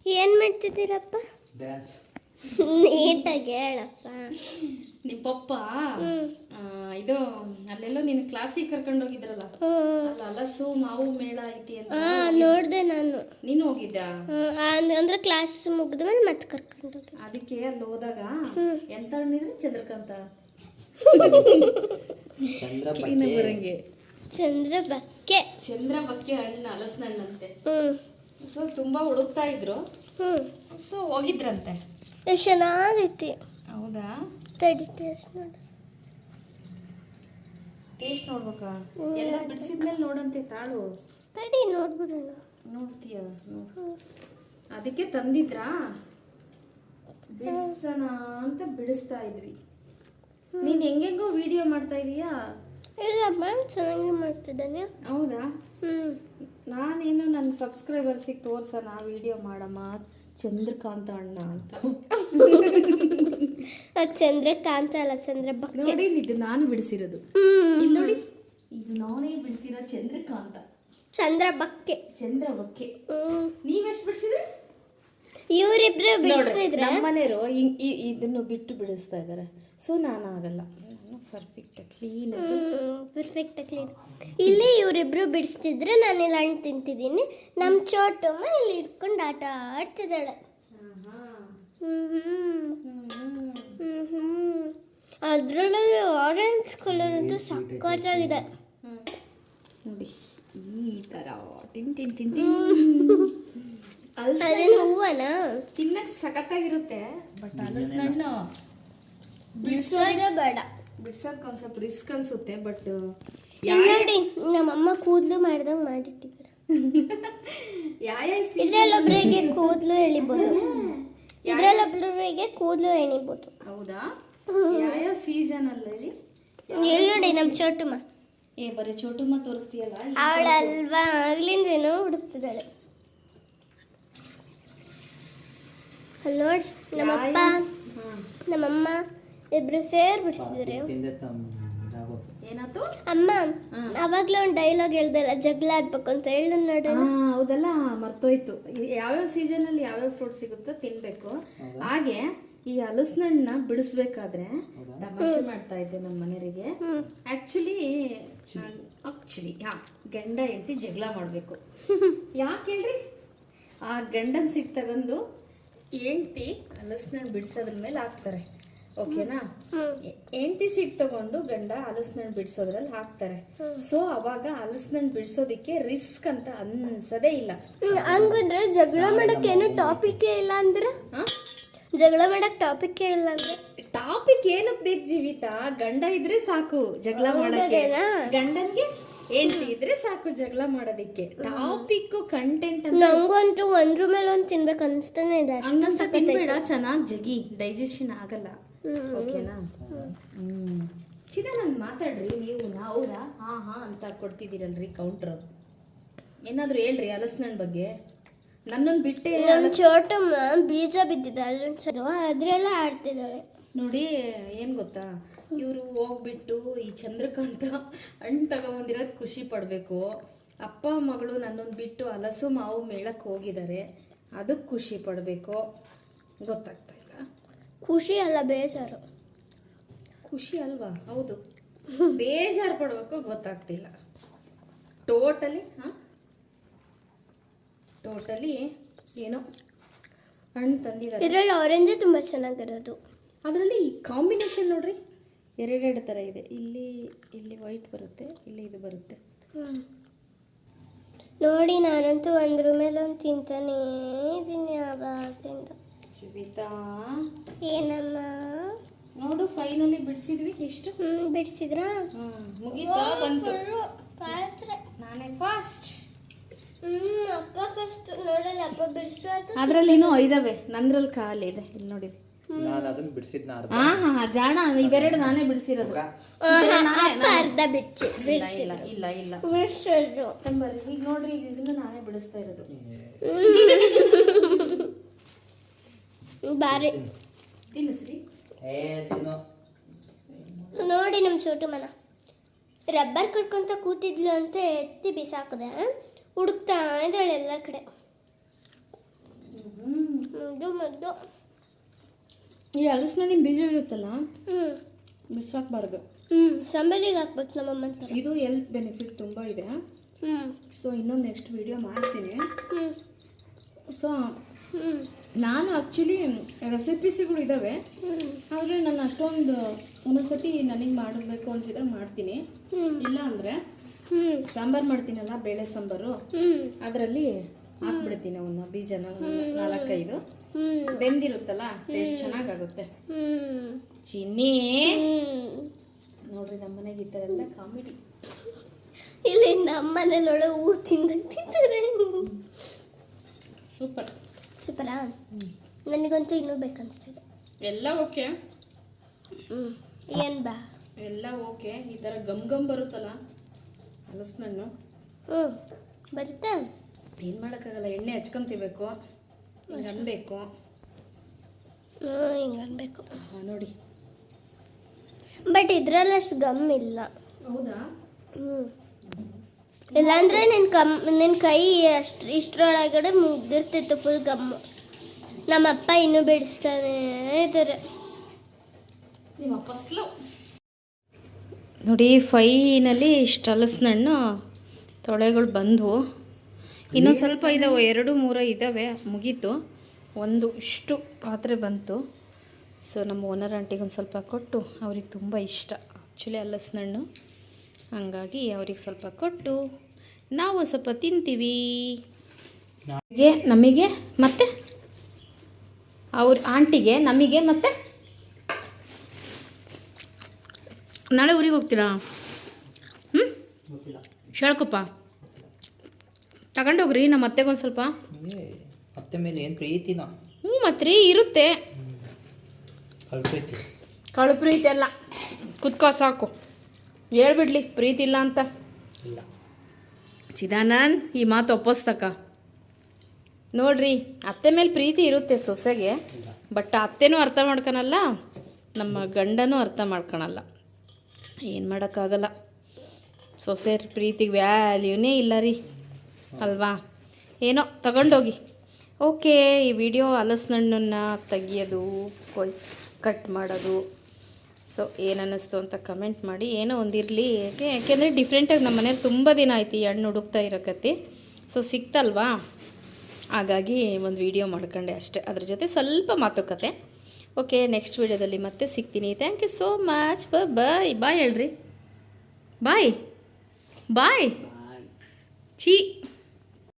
ಏನು ಮಾಡ್ತಿದ್ದೀರಪ್ಪ? ಡ್ಯಾನ್ಸ್. ನೀಟಾಗಿ ಹೇಳಪ್ಪ. ನಿಮ್ಮ ಪಪ್ಪ ಇದು ಅಲ್ಲೆಲ್ಲೋ ನೀನು ಕ್ಲಾಸಿಗೆ ಕರ್ಕೊಂಡು ಹೋಗಿದ್ರಲ್ಲ, ಅಲ್ಲ ಹಲಸು ಮಾವು ಮೇಳ ಐತಿ ಅಂತ ನೋಡಿದೆ ನಾನು. ನೀನು ಹೋಗಿದ್ದ? ಅಂದ್ರೆ ಕ್ಲಾಸ್ ಮುಗಿದ್ಮೇಲೆ ಮತ್ತೆ ಕರ್ಕೊಂಡು ಹೋಗಿ. ಅದಕ್ಕೆ ಅಲ್ಲಿ ಹೋದಾಗ ಎಂತ ಹಣ್ಣಿದ್ರೆ ಚಂದ್ರಕಾಂತ ಬರಂಗೆ ಚಂದ್ರ ಬಕ್ಕೆ ಹಣ್ಣು ಹಲಸಿನ ಹಣ್ಣಂತೆ. ಸೊ ತುಂಬಾ ಹುಡುಕ್ತಾ ಇದ್ರು. ಸೊ ಹೋಗಿದ್ರಂತೆ. ಎಷ್ಟು ಚೆನ್ನಾಗೈತಿ. ಹೌದಾ? ತಡಿ ಟೇಸ್ಟ್ ನೋಡು. ಟೇಸ್ಟ್ ನೋಡ್ಬೇಕಾ? ಎಲ್ಲ ಬಿಡಿಸಿದ್ಮೇಲೆ ನೋಡಂತೆ ತಾಳು. ತಡಿ ನೋಡ್ಬಿಡೋಣ. ನೋಡ್ತೀಯ? ಅದಕ್ಕೆ ತಂದಿದ್ರಾ? ಬಿಡಿಸೋಣ ಅಂತ ಬಿಡಿಸ್ತಾ ಇದ್ವಿ. ನೀನು ಹೆಂಗೆಂಗೋ ವಿಡಿಯೋ ಮಾಡ್ತಾ ಇದೀಯಾ? ಇಲ್ಲಮ್ಮ, ಚೆನ್ನಾಗಿ ಮಾಡ್ತಿದ್ದಾನೆ. ಹೌದಾ? ನಾನೇನು ನನ್ನ ಸಬ್ಸ್ಕ್ರೈಬರ್ಸಿಗೆ ತೋರ್ಸೋಣ ವಿಡಿಯೋ ಮಾಡಮ್ಮ ಚಂದ್ರಕಾಂತ ಅಣ್ಣ ಅಂತ. ಚಂದ್ರಕಾಂತ ಅಲ್ಲ, ಚಂದ್ರಬಕ್ಕೆ. ನೋಡಿ, ಇದು ನಾನು ಬಿಡಿಸಿರೋದು. ಇಲ್ಲಿ ನೋಡಿ, ಇದು ನಾನೇ ಬಿಡಿಸಿರೋ ಚಂದ್ರಕಾಂತ. ಚಂದ್ರಬಕ್ಕೆ. ಚಂದ್ರಬಕ್ಕೆ. ನೀವೆಷ್ಟು ಬಿಡಿಸಿದ್ರಿ? ಇವರಿಬ್ರು ಬಿಡಿಸಿದ್ರೆ ನಮ್ಮನೆಯವರು ಇದನ್ನು ಬಿಟ್ಟು ಬಿಡಿಸ್ತಾ ಇದ್ದಾರೆ. ಸೊ ನಾನು ಆಗಲ್ಲ, ನಾನು ಪರ್ಫೆಕ್ಟ್ ಕ್ಲೀನ್. ಇಲ್ಲಿ ಇವರಿಬ್ರು ಬಿಡಿಸ್ತಿದ್ರೆ ನಾನು ಇಲ್ಲಿ ಹಣ್ಣು ತಿಂತಿದ್ದೀನಿ. ನಮ್ಮ ಚೋಟಮ್ಮ ಇಲ್ಲಿ ಇಟ್ಕೊಂಡು ಆಟ ಆಡ್ತಿದ್ದಾಳೆ. ಅದರೊಳಗೆ ಆರೆಂಜ್ ಕಲರ್ ಅಂತೂ ಸಕ್ಕತ್ತಾಗಿದೆ ನೋಡಿ. ಈ ಥರ ಟಿನ್ ಟಿನ್ ಟಿನ್ ಟಿನ್ ಅದೇನು ಹೂವನಾ? ತಿನ್ನಕ್ಕೆ ಸಖತ್ತಾಗಿರುತ್ತೆ. ಬಟ್ ಹಲಸಿನ ಹಣ್ಣು ಬಿಡಿಸೋದೇ ಬೇಡ. ಬಿಡ್ಸೋಕೆ ಒಂದು ಸ್ವಲ್ಪ ರಿಸ್ಕ್ ಅನ್ಸುತ್ತೆ. ಬಟ್ ನೋಡಿ, ನಮ್ಮಮ್ಮ ಕೂದಲು ಮಾಡ್ದಂಗೆ ಮಾಡಿಟ್ಟಿದ್ದಾರೆ. ಇದ್ರಲ್ಲೊಬ್ಬರಿಗೆ ಕೂದಲು ಎಳಿಬೋದು, ಇದ್ರಲ್ಲೊಬ್ಬರಿಗೆ ಕೂದಲು ಎಣಿಬೋದು. ಹೌದಾ? ಯಾವ ಸೀಸನ್ ಅಲ್ಲಿ? ಎಲ್ಲಿ ನೋಡಿ ನಮ್ಮ ಚೋಟಮ್ಮ. ಬರೀ ಚೋಟಮ್ಮ ತೋರಿಸ್ತೀಯಲ್ಲ, ಅವಳಲ್ವಾ ಆಗ್ಲಿಂದೇನೋ ಹುಡುಕ್ತಿದ್ದಾಳೆ. ಅಲ್ಲಿ ನೋಡಿ, ನಮ್ಮಮ್ಮ ಇಬ್ರು ಸೇರ್ ಬಿಡಿಸಿದ್ದಾರೆ. ಏನಾಯ್ತು? ಅಮ್ಮ ಅವಾಗ್ಲೇ ಒಂದು ಡೈಲಾಗ್ ಹೇಳ್ದಲ್ಲ, ಜಗಳ ಆಡ್ಬೇಕು ಅಂತ ಹೇಳು ನೋಡಿ. ಹೌದಲ್ಲ, ಮರ್ತೋಯ್ತು. ಯಾವ್ಯಾವ ಸೀಸನ್ ಅಲ್ಲಿ ಯಾವ್ಯಾವ ಫ್ರೂಟ್ ಸಿಗುತ್ತೋ ತಿನ್ಬೇಕು. ಹಾಗೆ ಈ ಹಲಸಿನ ಹಣ್ಣನ್ನ ಬಿಡಿಸ್ಬೇಕಾದ್ರೆ ತಮಾಷೆ ಮಾಡ್ತಾ ಇದ್ದೆ ನಮ್ಮ ಮನೆಯವರಿಗೆ. ಆಕ್ಚುಲಿ ಗಂಡ ಹೆಂಡತಿ ಜಗಳ ಮಾಡಬೇಕು. ಯಾಕೆ ಹೇಳ್ರಿ? ಆ ಗಂಡನ ಸಿಟ್ಟು ತಗೊಂಡು ಹೆಂಡತಿ ಹಲಸಿನ ಹಣ್ಣು ಬಿಡಿಸೋದ್ರ ಮೇಲೆ ಹಾಕ್ತಾರೆ. ಓಕೆನಾ? ಹೆಂಡತಿ ಸಿಟ್ಟು ತಗೊಂಡು ಗಂಡ ಹಲಸಿನ ಹಣ್ಣು ಬಿಡಿಸೋದ್ರಲ್ಲಿ ಹಾಕ್ತಾರೆ. ಸೊ ಅವಾಗ ಹಲಸಿನ ಹಣ್ಣು ಬಿಡಿಸೋದಿಕ್ಕೆ ರಿಸ್ಕ್ ಅಂತ ಅನ್ಸದೇ ಇಲ್ಲ. ಹಂಗಂದ್ರೆ ಜಗಳ ಮಾಡಕ್ಕೆ ಏನು ಟಾಪಿಕ್ಕೇ ಇಲ್ಲ ಅಂದ್ರೆ? ಜಗಳ ಮಾಡಕ್ ಟಾಪಿಕ್ಕೇ ಇಲ್ಲ ಅಂದ್ರೆ ಟಾಪಿಕ್ ಏನಕ್ಕೆ ಬೇಕು ಜೀವಿತ? ಗಂಡ ಇದ್ರೆ ಸಾಕು ಜಗಳ ಮಾಡಕ್ಕೆ, ಗಂಡನ್ಗೆ ಹೆಂಡತಿ ಇದ್ರೆ ಸಾಕು ಜಗಳ ಮಾಡೋದಿಕ್ಕೆ. ಟಾಪಿಕ್ ಕಂಟೆಂಟ್ ಅಂತ ನಂಗಂತೂ ಒಂದ್ರ ಮೇಲೆ ಒಂದು ತಿನ್ಬೇಕು ಅನ್ಸ್ತಾನೆ ಇದೆ. ಹಂಗಂತ ತಿನ್ಬೇಡ, ಚೆನ್ನಾಗಿ ಜಗಿ, ಡೈಜೆಷನ್ ಆಗಲ್ಲ. ಓಕೆನಾ? ಚಿನ್ನ ನಾನು ಮಾತಾಡ್ರಿ, ನೀವು ಹೌದಾ ಹಾ ಹಾ ಅಂತ ಕೊಡ್ತಿದ್ದೀರಲ್ರಿ ಕೌಂಟ್ರ್. ಏನಾದರೂ ಹೇಳ್ರಿ ಹಲಸಿನ ಹಣ್ಣು ಬಗ್ಗೆ. ನನ್ನನ್ನು ಬಿಟ್ಟೆ ನಮ್ಮ ಚೋಟಮ್ಮ ಬೀಜ ಬಿದ್ದಿದೆ ಅದ್ರೆಲ್ಲ ಆಡ್ತಿದ್ದಾಳೆ ನೋಡಿ. ಏನು ಗೊತ್ತಾ, ಇವರು ಹೋಗ್ಬಿಟ್ಟು ಈ ಚಂದ್ರಕಾಂತ ಹಣ್ಣು ತಗೊಂಬಂದಿರೋದು ಖುಷಿ ಪಡಬೇಕು. ಅಪ್ಪ ಮಗಳು ನನ್ನನ್ನು ಬಿಟ್ಟು ಹಲಸು ಮಾವು ಮೇಳಕ್ಕೆ ಹೋಗಿದ್ದಾರೆ, ಅದಕ್ಕೆ ಖುಷಿ ಪಡಬೇಕು. ಗೊತ್ತಾಗ್ತಾ ಇಲ್ಲ. ಖುಷಿ ಅಲ್ಲ, ಬೇಜಾರು. ಖುಷಿ ಅಲ್ವಾ? ಹೌದು, ಬೇಜಾರು ಪಡಬೇಕು. ಗೊತ್ತಾಗ್ತಿಲ್ಲ. ಟೋಟಲಿ ಏನೋ ಹಣ್ಣು ತಂದಿದ್ದಾರೆ. ಇದರಲ್ಲಿ ಆರೆಂಜೇ ತುಂಬ ಚೆನ್ನಾಗಿರೋದು. ಅದರಲ್ಲಿ ಈ ಕಾಂಬಿನೇಷನ್ ನೋಡ್ರಿ, ಎರಡೆರಡು ಥರ ಇದೆ. ಇಲ್ಲಿ ವೈಟ್ ಬರುತ್ತೆ, ಇಲ್ಲಿ ಇದು ಬರುತ್ತೆ. ನೋಡಿ, ನಾನಂತೂ ಒಂದ್ರ ಮೇಲೆ ಒಂದು ತಿಂತಾನೇ ಇದ್ದೀನಿ ಆವಾಗಿಂದ. ಶಿವಿತಾ, ಏನಮ್ಮ ನೋಡು, ಫೈನಲಿ ಬಿಡಿಸಿದ್ವಿ. ಎಷ್ಟು ಬಿಡಿಸಿದ್ರಾ? ಮುಗೀತಾ? ಬಂತು. ನಾನೇ ಫಾಸ್ಟ್. ಅಪ್ಪ ಫಸ್ಟ್ ನೋಡಲ್ಲ, ಅಪ್ಪ ಬಿಡಿಸೋದು. ಅದರಲ್ಲಿ ಇನ್ನೂ ಇದಾವೆ, ನಂದ್ರಲ್ಲಿ ಖಾಲಿ ಇದೆ. ಇಲ್ಲಿ ನೋಡಿದೆ. ಜಾಣ, ಇವೆರಡು ನಾನೇ ಬಿಡಿಸಿರೋದು. ಅರ್ಧ ಬಿಚ್ಚಿ ಇಲ್ಲ ಇಲ್ಲ ಇಲ್ಲ, ಈಗ ನೋಡ್ರಿ, ಇದನ್ನು ನಾನೇ ಬಿಡಿಸ್ತಾ ಇರೋದು. ಬಾರಿ ತಿನ್ನಿಸ್ರಿ. ನೋಡಿ, ನಮ್ಮ ಚೋಟು ಮನ ರಬ್ಬರ್ ಕಟ್ಕೊಂತ ಕೂತಿದ್ಲು ಅಂತ ಎತ್ತಿ ಬಿಸಾಕದೆ, ಹುಡುಕ್ತಾ ಇದ್ದಾಳೆ ಎಲ್ಲ ಕಡೆ. ಮುದ್ದು ಮುದ್ದು. ಈ ಹಲಸಿನ ಬೀಜ ಇರುತ್ತಲ್ಲ ಹ್ಞೂ ಬಿಸಾಕಬಾರ್ದು. ಸಾಂಬಾರಿಗೆ ಹಾಕ್ಬೇಕು ನಮ್ಮಮ್ಮ ಅಂತಾರೆ. ಇದು ಹೆಲ್ತ್ ಬೆನಿಫಿಟ್ ತುಂಬ ಇದೆ. ಹ್ಞೂ ಸೊ ಇನ್ನೊಂದು ನೆಕ್ಸ್ಟ್ ವಿಡಿಯೋ ಮಾಡ್ತೀನಿ. ಹ್ಞೂ ಸೊ ಹ್ಞೂ ನಾನು ಆ್ಯಕ್ಚುಲಿ ರೆಸಿಪೀಸ್ಗಳು ಇದ್ದಾವೆ, ಆದರೆ ನಾನು ಅಷ್ಟೊಂದು ಒಂದೊಂದ್ಸತಿ ನನಗೆ ಮಾಡಬೇಕು ಅನ್ಸಿದಾಗ ಮಾಡ್ತೀನಿ. ಇಲ್ಲ ಅಂದರೆ ಸಾಂಬಾರು ಮಾಡ್ತೀನಲ್ಲ, ಬೇಳೆ ಸಾಂಬಾರು, ಅದರಲ್ಲಿ ಹಾಕ್ಬಿಡ್ತೀನಿ ಅವನ್ನ ಬೀಜನ 4-5 ಬೆಂದಿರುತ್ತಲ್ಲ, ಟೇಸ್ಟ್ ಚೆನ್ನಾಗಾಗುತ್ತೆ. ಚಿನ್ನಿ ನೋಡ್ರಿ ನಮ್ಮ ಮನೆಗೆ ಈ ಥರ ಎಲ್ಲ ಕಾಮಿಡಿ. ಇಲ್ಲಿ ನಮ್ಮನೇಲೊಳಗೆ ಊರು ತಿಂತಾರೆ. ಸೂಪರ್ ಸೂಪರಾ? ನನಗಂತೂ ಇನ್ನೂ ಬೇಕನ್ಸ್ತಿದೆ. ಎಲ್ಲ ಓಕೆ. ಏನು ಬಾ ಎಲ್ಲ ಓಕೆ. ಈ ಥರ ಗಮ್ ಬರುತ್ತಲ್ಲ ಹಲಸಿನ ಹಣ್ಣು, ಬರುತ್ತಾ? ಏನು ಮಾಡೋಕ್ಕಾಗಲ್ಲ, ಎಣ್ಣೆ ಹಚ್ಕೊಂತಿಬೇಕು, ಹಿಂಗೆ ಅನ್ಬೇಕು. ಹಿಂಗೆ ಅನ್ಬೇಕು ನೋಡಿ. ಬಟ್ ಇದ್ರಲ್ಲಿ ಅಷ್ಟು ಗಮ್ ಇಲ್ಲ. ಹೌದಾ? ಇಲ್ಲಾಂದ್ರೆ ನಿನ್ನ ಕೈ ಇಷ್ಟರೊಳಗಡೆ ಮುಗ್ದಿರ್ತಿತ್ತು ಫುಲ್ ಗಮ್ಮು. ನಮ್ಮಪ್ಪ ಇನ್ನೂ ಬಿಡಿಸ್ತಾನೆ ಇದ್ದಾರೆ. ನಿಮ್ಮ ಫಸ್ಲು ನೋಡಿ, ಫೈನಲ್ಲಿ ಇಷ್ಟು ಹಲಸಿನ ಹಣ್ಣು ತೊಳೆಗಳು ಬಂದವು. ಇನ್ನೂ ಸ್ವಲ್ಪ ಇದ್ದಾವೆ, 2-3 ಇದ್ದಾವೆ, ಮುಗೀತು. ಒಂದು ಇಷ್ಟು ಪಾತ್ರೆ ಬಂತು. ಸೊ ನಮ್ಮ ಓನರ್ ಆಂಟಿಗೆ ಒಂದು ಸ್ವಲ್ಪ ಕೊಟ್ಟು, ಅವ್ರಿಗೆ ತುಂಬ ಇಷ್ಟ ಆ್ಯಕ್ಚುಲಿ ಹಲಸಿನ ಹಣ್ಣು, ಹಾಗಾಗಿ ಅವ್ರಿಗೆ ಸ್ವಲ್ಪ ಕೊಟ್ಟು ನಾವು ಸ್ವಲ್ಪ ತಿಂತೀವಿ. ನಮಗೆ ಮತ್ತು ಅವ್ರ ಆಂಟಿಗೆ, ನಮಗೆ ಮತ್ತು ನಾಳೆ ಊರಿಗೆ ಹೋಗ್ತೀರಾ? ಹೇಳ್ಕೊಪ್ಪ, ತಗೊಂಡೋಗ್ರಿ ನಮ್ಮ ಅತ್ತೆಗೊಂದು ಸ್ವಲ್ಪ. ಅತ್ತೆ ಮೇಲೆ ಏನು ಪ್ರೀತಿನ? ಮತ್ತೆ ರೀ ಇರುತ್ತೆ. ಕಳು ಪ್ರೀತಿ ಅಲ್ಲ, ಕುತ್ಕೋ ಸಾಕು, ಹೇಳ್ಬಿಡ್ಲಿ ಪ್ರೀತಿ ಇಲ್ಲ ಅಂತ. ಚಿದಾನಂದ್ ಈ ಮಾತು ಒಪ್ಪಿಸ್ತಕ್ಕ. ನೋಡ್ರಿ, ಅತ್ತೆ ಮೇಲೆ ಪ್ರೀತಿ ಇರುತ್ತೆ ಸೊಸೆಗೆ, ಬಟ್ ಅತ್ತೆನೂ ಅರ್ಥ ಮಾಡ್ಕೊಳಲ್ಲ, ನಮ್ಮ ಗಂಡನೂ ಅರ್ಥ ಮಾಡ್ಕೊಳಲ್ಲ. ಏನು ಮಾಡೋಕ್ಕಾಗಲ್ಲ, ಸೊಸೆ ಪ್ರೀತಿಗೆ ವ್ಯಾಲ್ಯೂನೇ ಇಲ್ಲ ರೀ, ಅಲ್ವಾ? ಏನೋ ತಗೊಂಡೋಗಿ. ಓಕೆ, ಈ ವಿಡಿಯೋ ಹಲಸಿನ ಹಣ್ಣನ್ನು ತೆಗಿಯೋದು, ಕಟ್ ಮಾಡೋದು, ಸೊ ಏನು ಅನ್ನಿಸ್ತು ಅಂತ ಕಮೆಂಟ್ ಮಾಡಿ. ಏನೋ ಒಂದಿರಲಿ, ಯಾಕೆಂದರೆ ಡಿಫ್ರೆಂಟಾಗಿ ನಮ್ಮ ಮನೇಲಿ ತುಂಬ ದಿನ ಆಯ್ತು ಈ ಹಣ್ಣು ಹುಡುಕ್ತಾ ಇರೋ ಕತೆ. ಸೊ ಸಿಕ್ತಲ್ವಾ, ಹಾಗಾಗಿ ಒಂದು ವಿಡಿಯೋ ಮಾಡ್ಕೊಂಡೆ ಅಷ್ಟೇ, ಅದ್ರ ಜೊತೆ ಸ್ವಲ್ಪ ಮಾತುಕತೆ. ಓಕೆ, ನೆಕ್ಸ್ಟ್ ವಿಡಿಯೋದಲ್ಲಿ ಮತ್ತೆ ಸಿಗ್ತೀನಿ. Thank you so much. Bye bye ಹೇಳ್ರಿ. ಬಾಯ್ ಬಾಯ್ ಚೀ.